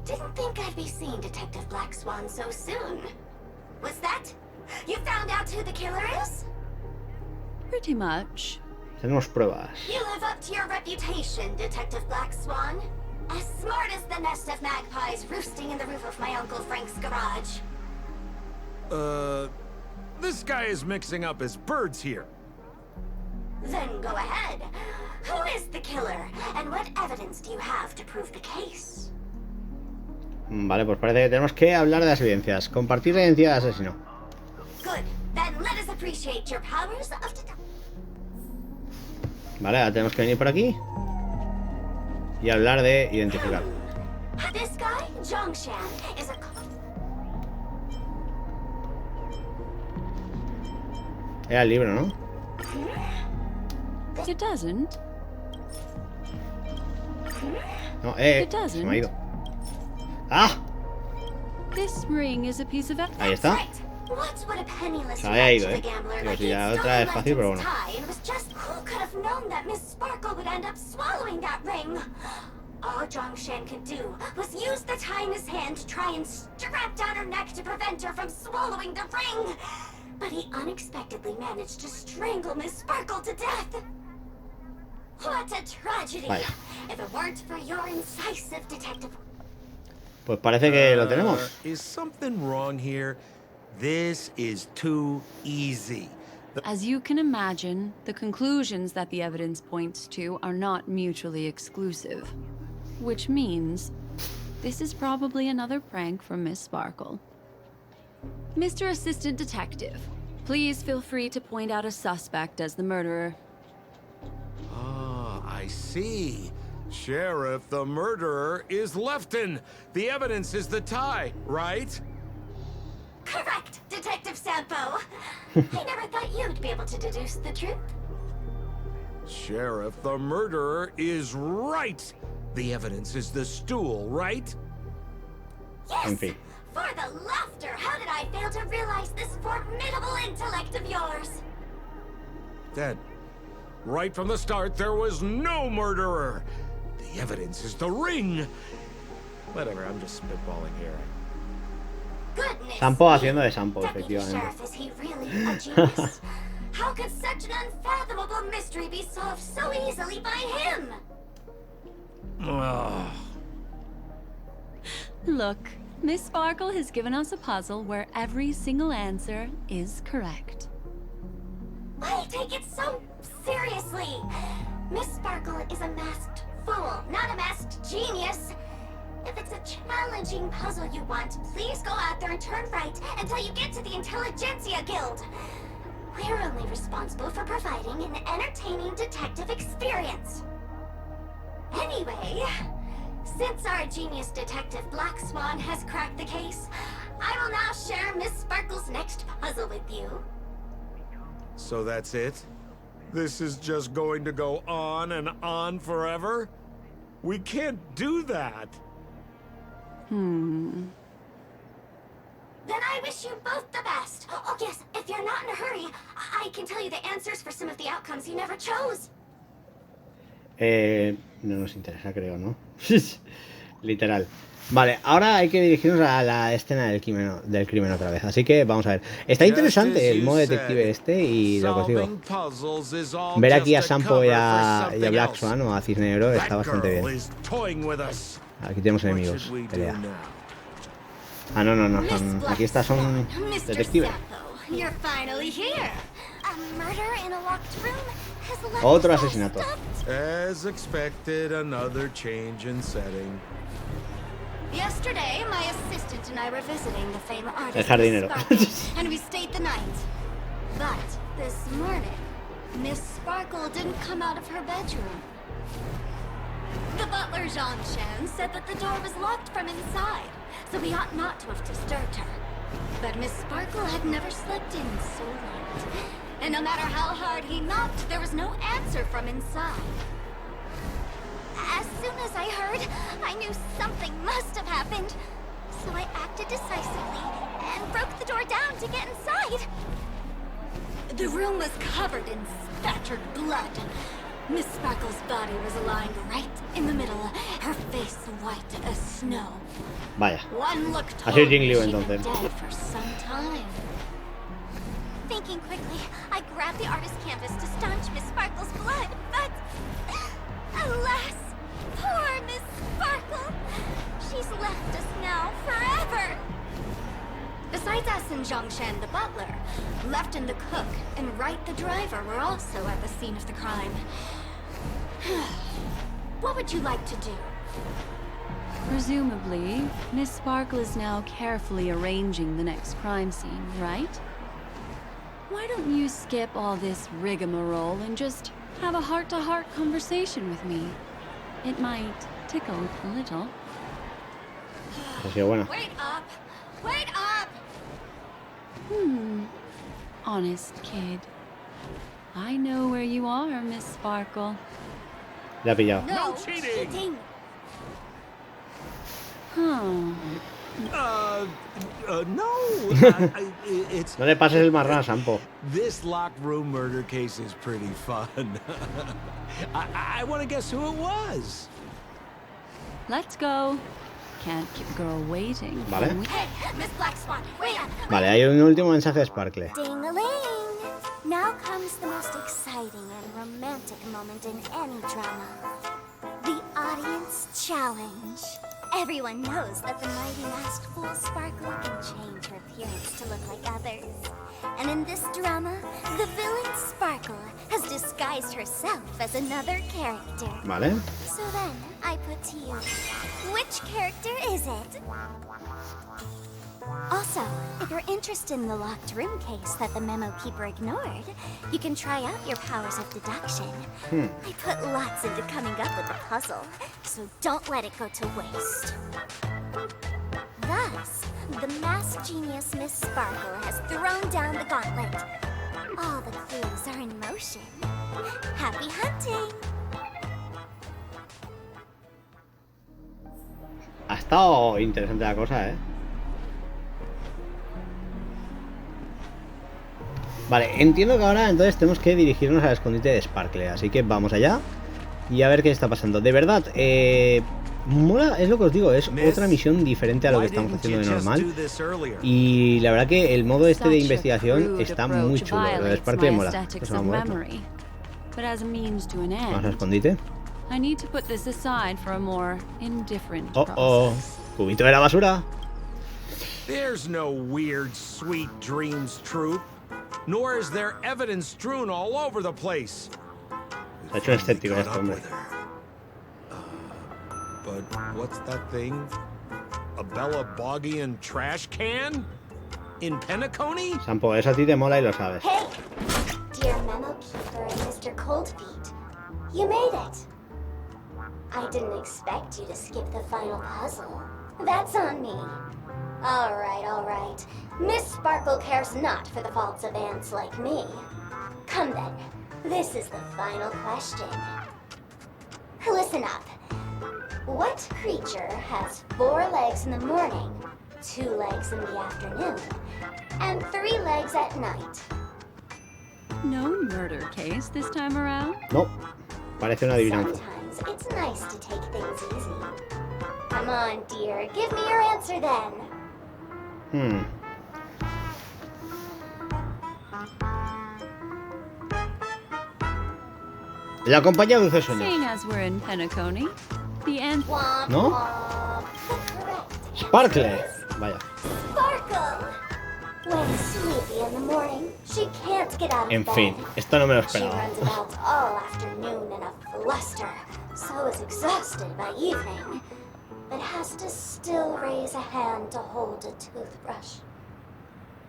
Didn't think I'd be seeing Detective Black Swan so soon. Was that? You found out who the killer is? Pretty much. Tenemos pruebas. You live up to your reputation, Detective Black Swan. As smart as the nest of magpies roosting in the roof of my Uncle Frank's garage. This guy is mixing up his birds here. Then go ahead. Who is the killer? And what evidence do you have to prove the case? Vale, pues parece que tenemos que hablar de las evidencias. Compartir evidencia de asesino. Good. Then let us appreciate your powers of deduction. Vale, ahora tenemos que venir por aquí y hablar de identificar. This guy, Zhongshan, is a... Era el libro, ¿no? It doesn't. No, It se me ha doesn't. ido. ¡Ah! This ring is a piece of Ahí está. What would a penniless Se había ido, wretched gambler Digo, like si ya you'd otra es stolen fácil, pero London's bueno. tie, and it was just who could have known that Miss Sparkle would end up swallowing that ring? All Zhongshan could do was use the tie in his hand to try and strap down her neck to prevent her from swallowing the ring. But he unexpectedly managed to strangle Miss Sparkle to death. What a tragedy! Vaya. If it weren't for your incisive detective. Pues parece que lo tenemos. Is something wrong here? This is too easy. As you can imagine, the conclusions that the evidence points to are not mutually exclusive. Which means, this is probably another prank from Miss Sparkle. Mr. Assistant Detective, please feel free to point out a suspect as the murderer. Ah, I see. Sheriff, the murderer is Lefton. The evidence is the tie, right? Correct, Detective Sampo. I never thought you'd be able to deduce the truth. Sheriff, the murderer is right. The evidence is the stool, right? Yes! En fin. For the laughter, how did I fail to realize this formidable intellect of yours? Then, right from the start, there was no murderer. The evidence is the ring. Whatever, I'm just spitballing here. Goodness Sampo me. haciendo de Sampo, Deputy efectivamente. Sheriff, is he really a genius? How could such an unfathomable mystery be solved so easily by him? Ugh. Look, Miss Sparkle has given us a puzzle where every single answer is correct. Why take it so seriously? Miss Sparkle is a masked fool, not a masked genius. If it's a challenging puzzle you want, please go out there and turn right until you get to the Intelligentsia Guild. We're only responsible for providing an entertaining detective experience. Anyway, since our genius detective Black Swan has cracked the case, I will now share Miss Sparkle's next puzzle with you. So that's it? This is just going to go on and on forever? We can't do that. Hmm. Then I wish you both the best. Oh yes, if you're not in a hurry, I can tell you the answers for some of the outcomes you never chose. No nos interesa, creo, ¿no? Literal. Vale, ahora hay que dirigirnos a la escena del crimen otra vez. Así que vamos a ver. Está interesante el modo detective este y lo que os digo. Ver aquí a Sampo y a Black Swan o a Cisne Negro está bastante bien. Aquí tenemos enemigos. Pelea. Ah, no. Aquí estas son detectives. You're finally here. A murder in a locked room has left Otro us all asesinato. stumped. As expected, another change in setting. Yesterday, my assistant and I were visiting the famous artist El jardinero. Miss Sparkle, and we stayed the night. But this morning, Miss Sparkle didn't come out of her bedroom. The butler, Zhongshan, said that the door was locked from inside, so we ought not to have disturbed her. But Miss Sparkle had never slept in so late. And no matter how hard he knocked, there was no answer from inside. As soon as I heard, I knew something must have happened. So I acted decisively and broke the door down to get inside. The room was covered in spattered blood. Miss Sparkle's body was lying right in the middle, her face white as snow. Vaya. One look Ha told sido me Jing Liu she'd been entonces. dead for some time. Thinking quickly, I grabbed the artist canvas to staunch Miss Sparkle's blood, but alas, poor Miss Sparkle! She's left us now forever! Besides us and Zhongshan the butler, Lefton the cook and Wright the driver were also at the scene of the crime. What would you like to do? Presumably, Miss Sparkle is now carefully arranging the next crime scene, right? Why don't you skip all this rigmarole and just have a heart-to-heart conversation with me? It might tickle a little. Ha sido buena. Wait up! Wait up! Honest kid. I know where you are, Miss Sparkle. Ya ha pillado. No cheating! Huh. No. It's No le pases el marrón a Sampo. this locked room murder case is pretty fun. I want to guess who it was. Let's go. Can't keep a girl waiting. Vale. can we? Hey, Miss Black Swan, wait up! Vale, hay un último mensaje de Sparkle. Ding-a-ling! Now comes the most exciting and romantic moment in any drama. The audience challenge. Everyone knows that the mighty masked fool Sparkle can change her appearance to look like others. And in this drama, the villain Sparkle has disguised herself as another character. Vale. So then, I put to you, which character is it? Also, if you're interested in the locked room case that the memo keeper ignored, you can try out your powers of deduction. I put lots into coming up with the puzzle, so don't let it go to waste. Thus, the masked genius Miss Sparkle has thrown down the gauntlet. All the clues are in motion. Happy hunting! Ha estado interesante la cosa, ¿eh? Vale, entiendo que ahora entonces tenemos que dirigirnos al escondite de Sparkle. Así que vamos allá y a ver qué está pasando. De verdad, mola, es lo que os digo, es otra misión diferente a lo que estamos haciendo de normal. Y la verdad que el modo este de investigación está muy chulo. Lo de Sparkle mola. Pues vamos a verlo. Vamos al escondite. Oh, cubito de la basura. There's no weird, sweet dreams, troop. Nor is there evidence strewn all over the place. Se ha hecho escéptico este hombre. But what's that thing? A Bella Boggian trash can? In Penacony? Sampo, eso a ti te mola y lo sabes. Hey, dear Memo Keeper and Mr. Coldfeet, you made it. I didn't expect you to skip the final puzzle. That's on me. All right. Miss Sparkle cares not for the faults of ants like me. Come then, this is the final question. Listen up. What creature has 4 legs in the morning, 2 legs in the afternoon, and 3 legs at night? No murder case this time around? No, parece una adivinanza. Sometimes it's nice to take things easy. Come on, dear, give me your answer then. La compañía de dulces Seeing sueños. as we're in Penacony, the ant. Womp ¿No? womp. The correct Sparkle. answer Vaya. is Sparkle. When sleepy in the morning, she can't get out of En bed. fin, esto no me lo She esperaba. runs about all afternoon in a fluster, so is exhausted by evening, but has to still raise a hand to hold a toothbrush.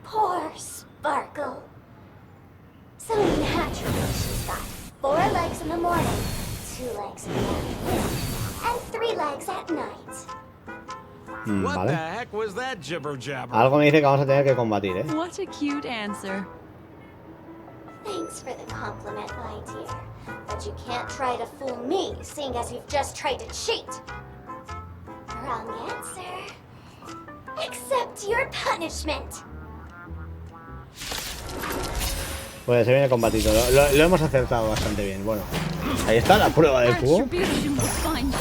Poor Sparkle. So naturally, she's got 4 legs in the morning, 2 legs in the afternoon, and 3 legs at night. What the Vale. heck was that jibber jabber? Algo me dice que vamos a tener que combatir, ¿eh? What a cute answer. Thanks for the compliment, my dear. But you can't try to fool me, seeing as you've just tried to cheat. Wrong answer. Accept your punishment. Pues se viene el combatito. Lo hemos acertado bastante bien. Bueno, ahí está la prueba del cubo. Attribution will find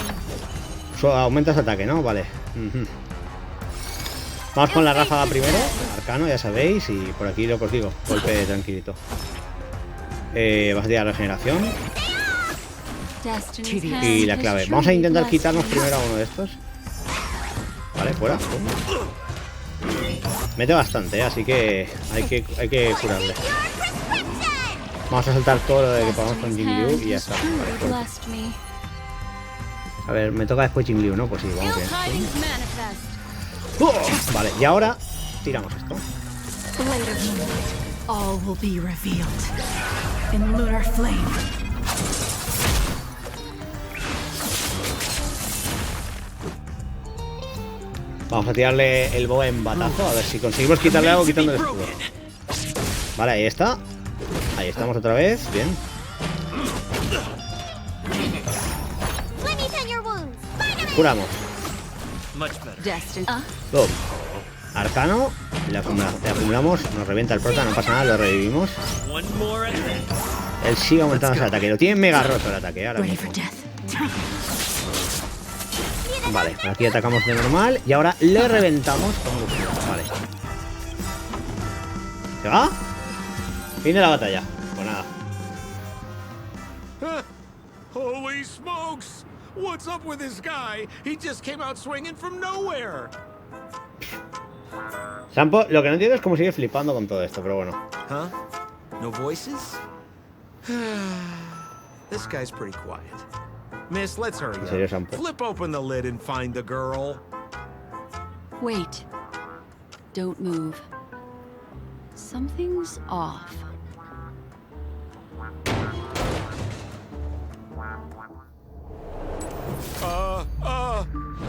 you. Aumenta su ataque, ¿no? Vale. Vamos con la ráfaga primero. Arcano, ya sabéis. Y por aquí lo que os digo. Golpe tranquilito. Vas a tirar regeneración. Y la clave. Vamos a intentar quitarnos primero a uno de estos. Vale, fuera. Mete bastante, así que hay que curarle. Vamos a saltar todo lo de que podamos con Jingliu y ya está. Vale, fuera. A ver, me toca después Jingliu, ¿no? Pues sí, vamos bien. Vale, y ahora tiramos esto. Later tonight, all will be revealed in lunar flame. Vamos a tirarle el boa en batazo. A ver si conseguimos quitarle algo quitando el escudo. Vale, ahí está. Ahí estamos otra vez, bien. Curamos. Boom. Arcano, le acumulamos, nos revienta el prota, no pasa nada, lo revivimos. Él sigue aumentando ese ataque, lo tiene mega roto el ataque ahora mismo. Vale, aquí atacamos de normal y ahora le reventamos con luz. Vale. ¿Se va? Fin de la batalla. Pues nada. Holy smokes! What's up with this guy? He just came out swinging from nowhere. Sampo, lo que no entiendo es cómo sigue flipando con todo esto, pero bueno. Huh? No voices? This guy's pretty quiet. Miss, let's hurry ¿En serio, up. Sampo? Flip open the lid and find the girl. Wait. Don't move. Something's off.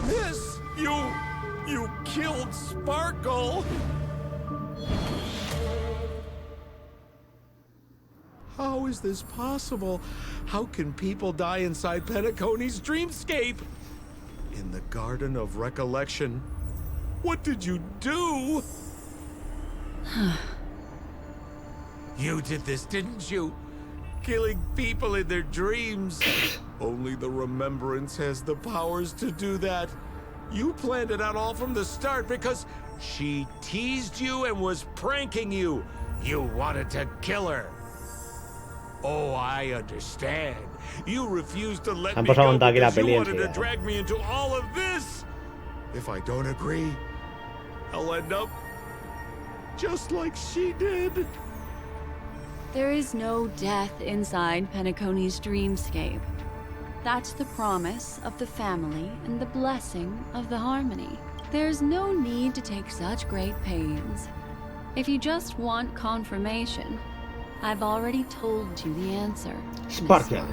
Miss, you killed Sparkle. How is this possible? How can people die inside Penacony's dreamscape? In the Garden of Recollection. What did you do? You did this, didn't you? Killing people in their dreams. Only the Remembrance has the powers to do that. You planned it out all from the start because she teased you and was pranking you. You wanted to kill her. Oh, I understand. You refused to let me go because you wanted to drag me into all of this. If I don't agree, I'll end up just like she did. There is no death inside Penacony's dreamscape. That's the promise of the family and the blessing of the harmony. There's no need to take such great pains. If you just want confirmation, I've already told you the answer, Sparkle.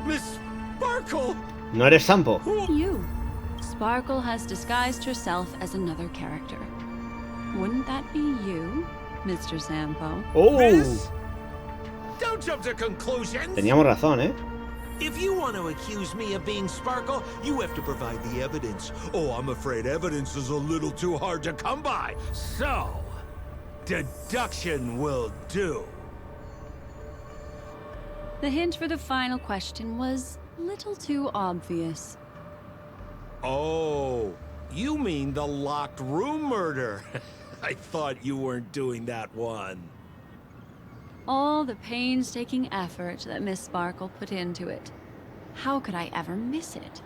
Miss Sparkle! No eres Sampo. You. Sparkle has disguised herself as another character. Wouldn't that be you, Mr. Sampo? Oh, Miss? Don't jump to conclusions. teníamos razón, ¿eh? If you want to accuse me of being Sparkle, you have to provide the evidence. Oh, I'm afraid evidence is a little too hard to come by. So, deduction will do. The hint for the final question was a little too obvious. Oh, you mean the locked room murder? I thought you weren't doing that one. All the painstaking effort that Miss Sparkle put into it. How could I ever miss it?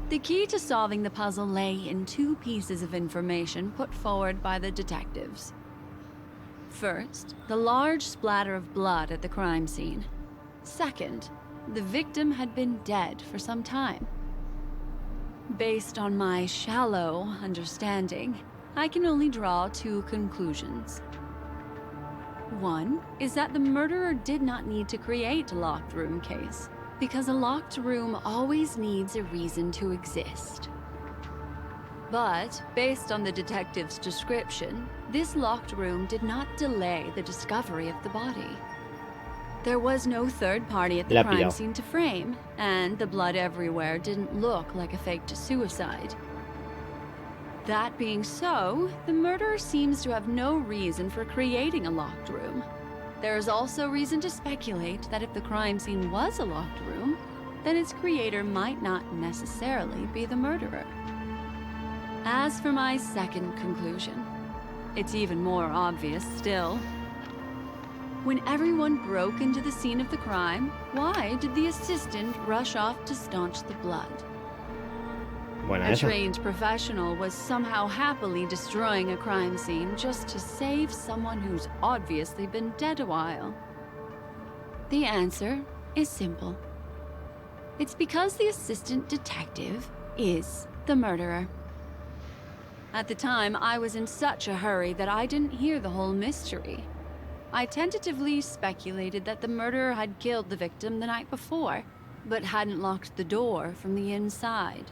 The key to solving the puzzle lay in two pieces of information put forward by the detectives. First, the large splatter of blood at the crime scene. Second, the victim had been dead for some time. Based on my shallow understanding, I can only draw two conclusions. One is that the murderer did not need to create a locked room case, because a locked room always needs a reason to exist. But, based on the detective's description, this locked room did not delay the discovery of the body. There was no third party at the crime scene to frame, and the blood everywhere didn't look like a faked suicide. That being so, the murderer seems to have no reason for creating a locked room. There is also reason to speculate that if the crime scene was a locked room, then its creator might not necessarily be the murderer. As for my second conclusion, it's even more obvious still. When everyone broke into the scene of the crime, why did the assistant rush off to staunch the blood? A trained professional was somehow happily destroying a crime scene just to save someone who's obviously been dead a while. The answer is simple. It's because the assistant detective is the murderer. At the time, I was in such a hurry that I didn't hear the whole mystery. I tentatively speculated that the murderer had killed the victim the night before, but hadn't locked the door from the inside.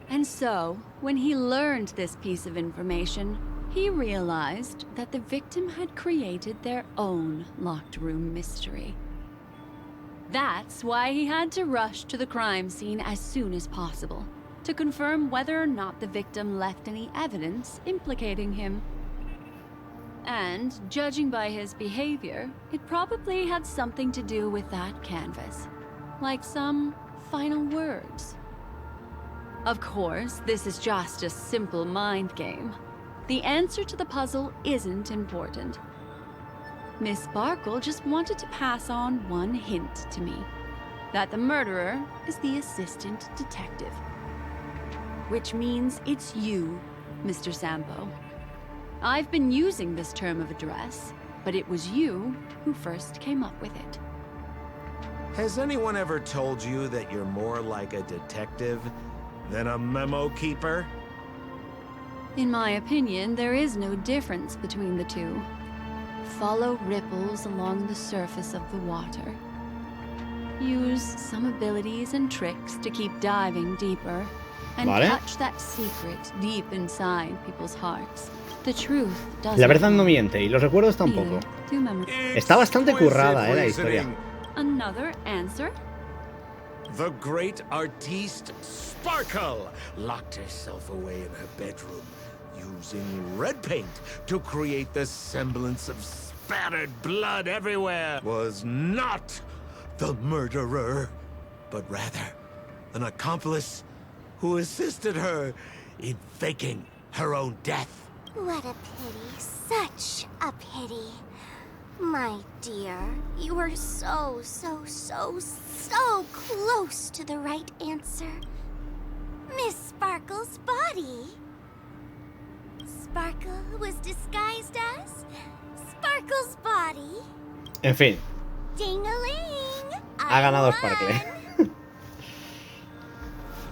And so, when he learned this piece of information, He realized that the victim had created their own locked room mystery. That's why he had to rush to the crime scene as soon as possible, to confirm whether or not the victim left any evidence implicating him. And, judging by his behavior, it probably had something to do with that canvas. Like some final words. Of course, this is just a simple mind game. The answer to the puzzle isn't important. Miss Sparkle just wanted to pass on one hint to me. That the murderer is the assistant detective. Which means it's you, Mr. Sampo. I've been using this term of address, but it was you who first came up with it. Has anyone ever told you that you're more like a detective than a memo keeper? In my opinion, there is no difference between the two. Follow ripples along the surface of the water. Use some abilities and tricks to keep diving deeper. And touch that secret deep inside people's hearts. The truth doesn't. La verdad no miente y los recuerdos tampoco. Está bastante currada, la historia. Another answer? The great artiste Sparkle locked herself away in her bedroom, using red paint to create the semblance of spattered blood everywhere. Was not the murderer, but rather an accomplice who assisted her in faking her own death. What a pity, such a pity. My dear, you were so close to the right answer. Miss Sparkle's body. Sparkle was disguised as Sparkle's body. En fin. Ding-a-ling! Ha ganado Sparkle.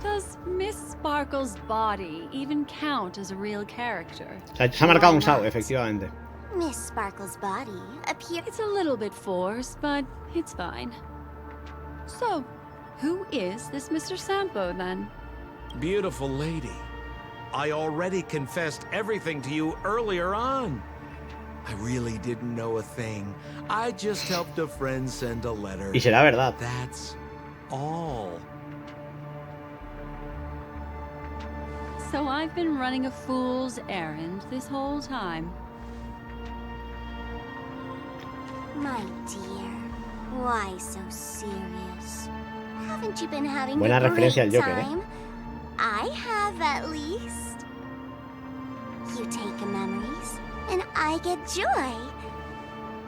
Does Miss Sparkle's body even count as a real character? Se ha marcado un SAO, efectivamente. Miss Sparkle's body appears. It's a little bit forced, but it's fine. So, who is this Mr. Sampo, then? Beautiful lady. I already confessed everything to you earlier on. I really didn't know a thing. I just helped a friend send a letter. Y será verdad. That's all. So I've been running a fool's errand this whole time. My dear, why so serious? Haven't you been having Buena a great referencia al Joker, time? I have, at least. You take memories, and I get joy.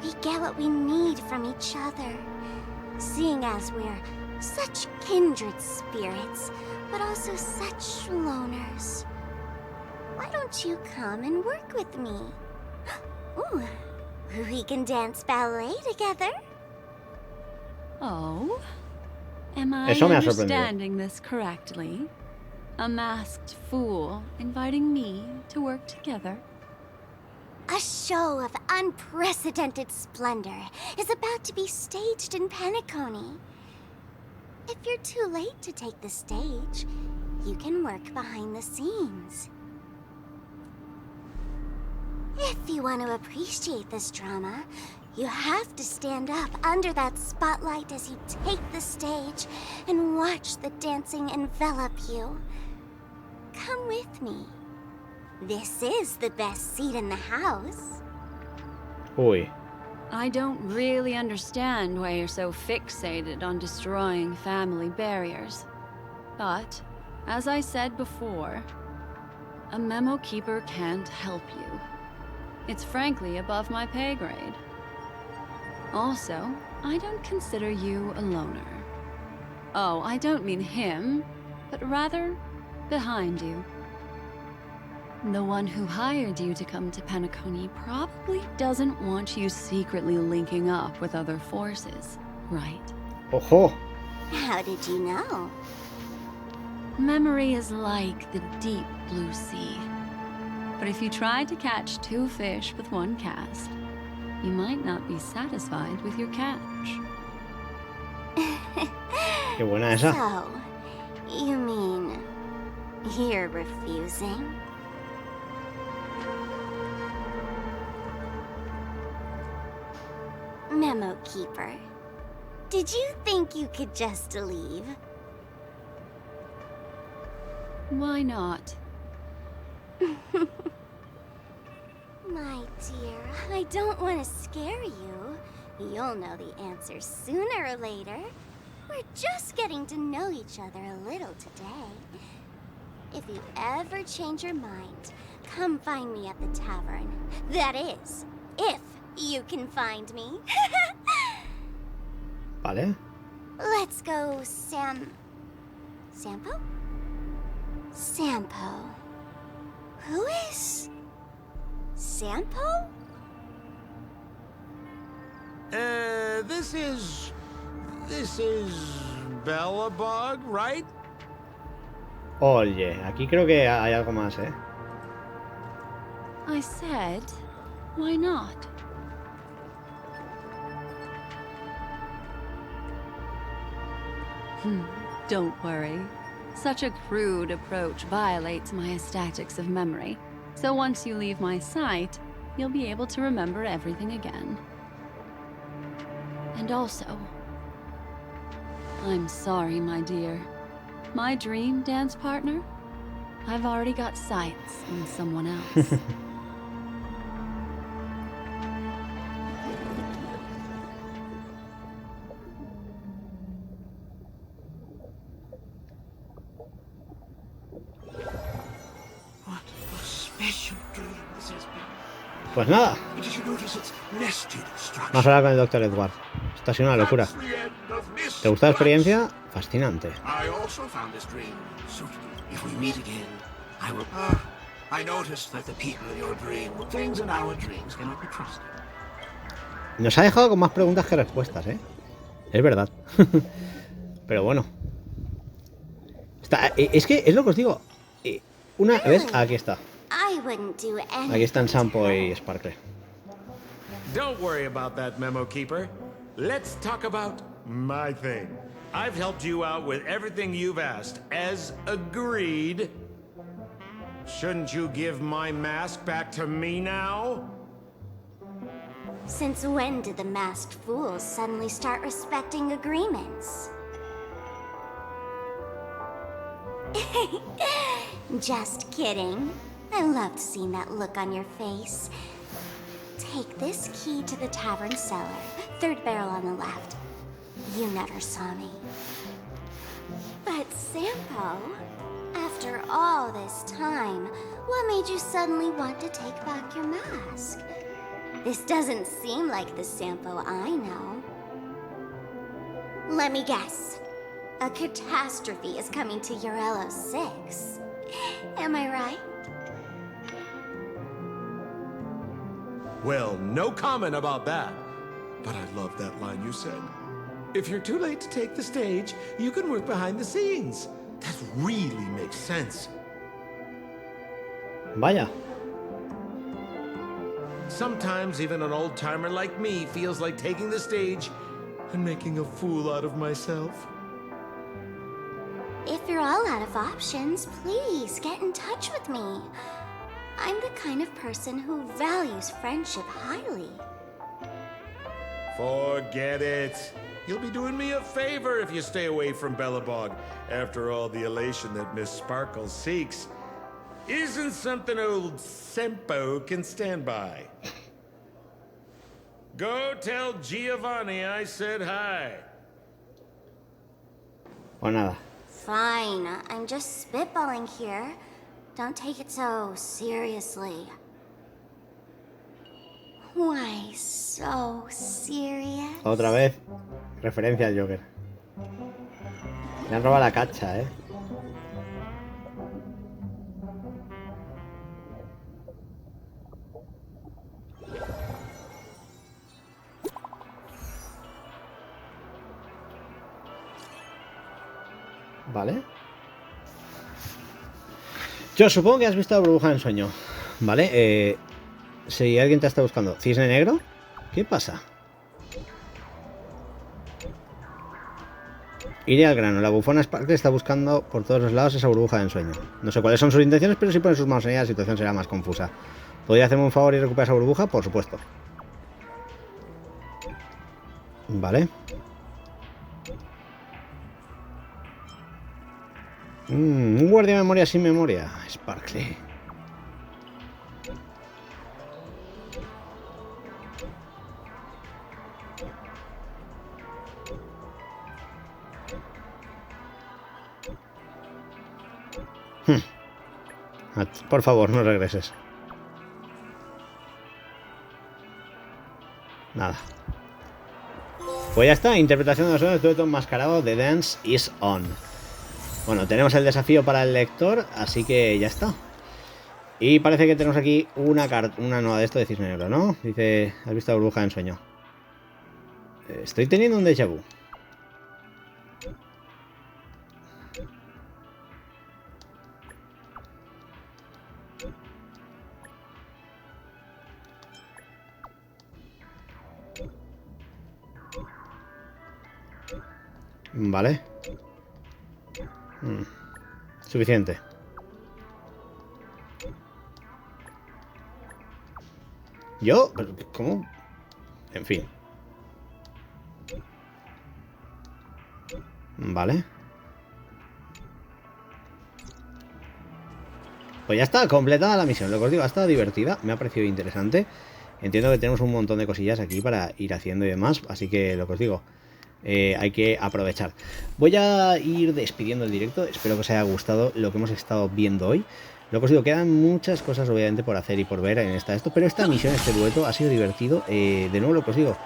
We get what we need from each other. Seeing as we're such kindred spirits, but also such loners. Why don't you come and work with me? Ooh, we can dance ballet together. Oh? Am I Eso me ha understanding this correctly? A masked fool inviting me to work together? A show of unprecedented splendor is about to be staged in Penacony. If you're too late to take the stage, you can work behind the scenes. If you want to appreciate this drama, you have to stand up under that spotlight as you take the stage and watch the dancing envelop you. Come with me. This is the best seat in the house. Uy. I don't really understand why you're so fixated on destroying family barriers. But, as I said before, a memo keeper can't help you. It's frankly above my pay grade. Also, I don't consider you a loner. Oh, I don't mean him, but rather behind you. The one who hired you to come to Penacony probably doesn't want you secretly linking up with other forces, right? Ojo. How did you know? Memory is like the deep blue sea. But if you try to catch two fish with one cast, you might not be satisfied with your catch. Qué buena esa. So, you mean you're refusing? Memo Keeper. Did you think you could just leave? Why not? My dear, I don't want to scare you. You'll know the answer sooner or later. We're just getting to know each other a little today. If you ever change your mind, come find me at the tavern. That is, if you can find me. Vale. Let's go, Sampo? Sampo. Who is Sampo? This is Belobog, right? Oye, aquí creo que hay algo más, ¿eh? I said, why not? Don't worry. Such a crude approach violates my statics of memory. So once you leave my sight, you'll be able to remember everything again. And also, I'm sorry, my dear. My dream dance partner? I've already got sights on someone else. What a special dream this has been. Pues nada, But did you notice its nested structure? vamos a hablar con el Dr. Edward. Esto ha sido una locura. That's the end of this ¿Te gusta la quest. experiencia? Fascinante. I also found this dream suitable. If we meet again, I will. I noticed that the people in your dream were things in our dreams cannot be trusted. Nos ha dejado con más preguntas que respuestas, ¿eh? Es verdad. Pero bueno. Es que es lo que os digo. ¿Ves? Aquí está. I wouldn't do anything. Aquí están Sampo y Sparkle. Don't worry about that, Memo Keeper. Let's talk about my thing. I've helped you out with everything you've asked, as agreed. Shouldn't you give my mask back to me now? Since when did the masked fools suddenly start respecting agreements? Just kidding. I loved seeing that look on your face. Take this key to the tavern cellar. Third barrel on the left. You never saw me. But Sampo, after all this time, what made you suddenly want to take back your mask? This doesn't seem like the Sampo I know. Let me guess. A catastrophe is coming to Urello 6. Am I right? Well, no comment about that. But I love that line you said. If you're too late to take the stage, you can work behind the scenes. That really makes sense. Vaya. Sometimes even an old-timer like me feels like taking the stage and making a fool out of myself. If you're all out of options, please get in touch with me. I'm the kind of person who values friendship highly. Forget it. You'll be doing me a favor if you stay away from Belobog. After all, the elation that Miss Sparkle seeks isn't something old Sampo can stand by. Go tell Giovanni I said hi. Pues nada. Fine, I'm just spitballing here. Don't take it so seriously. Why so serious? Otra vez. Referencia al Joker. Le han robado la cacha, ¿eh? Vale. Yo supongo que has visto la burbuja en sueño. Vale, si alguien te está buscando. ¿Cisne Negro? ¿Qué pasa? Iré al grano. La bufona Sparkle está buscando por todos los lados esa burbuja de ensueño. No sé cuáles son sus intenciones, pero si ponen sus manos en ella la situación será más confusa. ¿Podría hacerme un favor y recuperar esa burbuja? Por supuesto. Vale. Un guardia de memoria sin memoria. Sparkle. Por favor, no regreses. Nada. Pues ya está, interpretación de los sueños, Dueto Enmascarado, The Dance is On. Bueno, tenemos el desafío para el lector, así que ya está. Y parece que tenemos aquí una nueva de esto de Cisne Negro, ¿no? Dice, ¿has visto a burbuja en sueño? Estoy teniendo un déjà vu. Vale. Suficiente. ¿Yo? ¿Cómo? En fin. Vale. Pues ya está, completada la misión. Lo que os digo, ha estado divertida. Me ha parecido interesante. Entiendo que tenemos un montón de cosillas aquí para ir haciendo y demás. Así que lo que os digo, hay que aprovechar. Voy a ir despidiendo el directo. Espero que os haya gustado lo que hemos estado viendo hoy. Lo que os digo, quedan muchas cosas obviamente por hacer y por ver en esto, pero esta misión, este dueto, ha sido divertido. De nuevo, lo que os digo,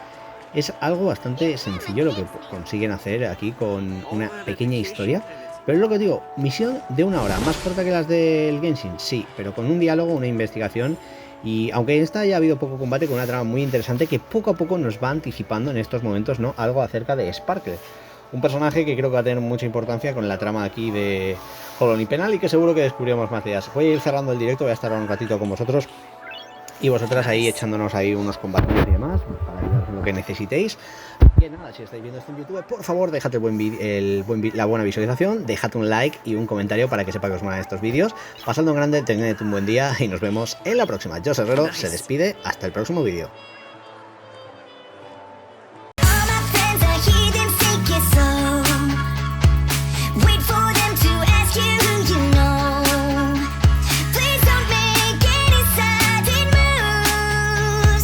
es algo bastante sencillo lo que consiguen hacer aquí con una pequeña historia. Pero es lo que os digo, misión de 1 hora, más corta que las del Genshin, sí, pero con un diálogo, una investigación. Y aunque en esta haya habido poco combate, con una trama muy interesante que poco a poco nos va anticipando en estos momentos, ¿no? Algo acerca de Sparkle. Un personaje que creo que va a tener mucha importancia con la trama aquí de Colonipenal y que seguro que descubriremos más de ellas. Voy a ir cerrando el directo, voy a estar un ratito con vosotros y vosotras ahí echándonos ahí unos combates y demás para ayudaros en lo que necesitéis. Que nada, si estáis viendo esto en YouTube, por favor dejad la buena visualización, dejad un like y un comentario para que sepa que os molan estos vídeos. Pasadlo en grande, tened un buen día y nos vemos en la próxima. Yo, Herrero, se despide, hasta el próximo vídeo.